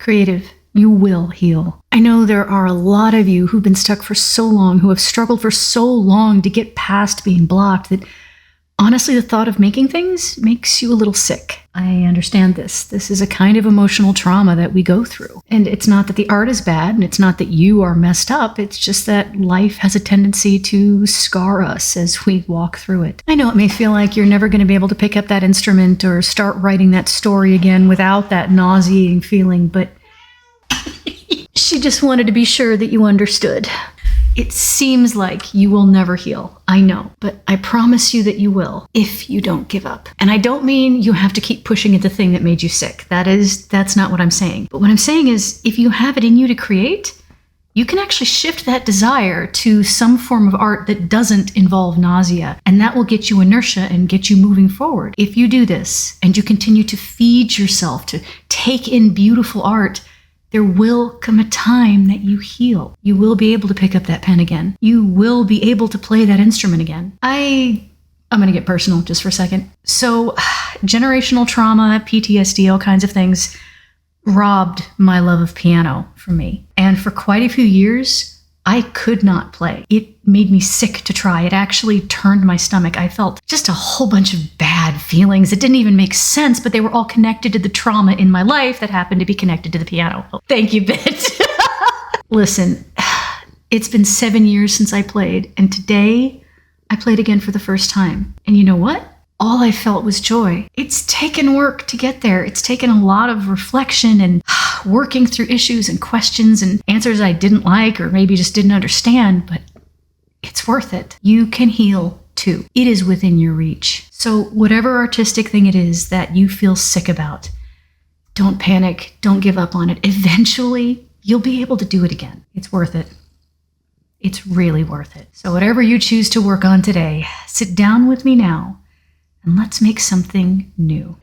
Creative, you will heal. I know there are a lot of you who've been stuck for so long, who have struggled for so long to get past being blocked that honestly, the thought of making things makes you a little sick. I understand this. This is a kind of emotional trauma that we go through. And it's not that the art is bad, and it's not that you are messed up. It's just that life has a tendency to scar us as we walk through it. I know it may feel like you're never going to be able to pick up that instrument or start writing that story again without that nauseating feeling, but she just wanted to be sure that you understood. It seems like you will never heal. I know, but I promise you that you will if you don't give up. And I don't mean you have to keep pushing at the thing that made you sick. That's not what I'm saying. But what I'm saying is if you have it in you to create, you can actually shift that desire to some form of art that doesn't involve nausea. And that will get you inertia and get you moving forward. If you do this and you continue to feed yourself, to take in beautiful art, there will come a time that you heal. You will be able to pick up that pen again. You will be able to play that instrument again. I'm going to get personal just for a second. So, generational trauma, PTSD, all kinds of things robbed my love of piano from me. And for quite a few years, I could not play. It made me sick to try. It actually turned my stomach. I felt just a whole bunch of bad feelings. It didn't even make sense, but they were all connected to the trauma in my life that happened to be connected to the piano. Oh, thank you, Bit. Listen, it's been 7 years since I played, and today I played again for the first time. And you know what? All I felt was joy. It's taken work to get there. It's taken a lot of reflection and working through issues and questions and answers I didn't like or maybe just didn't understand, but it's worth it. You can heal too. It is within your reach. So whatever artistic thing it is that you feel sick about, don't panic. Don't give up on it. Eventually, you'll be able to do it again. It's worth it. It's really worth it. So whatever you choose to work on today, sit down with me now and let's make something new.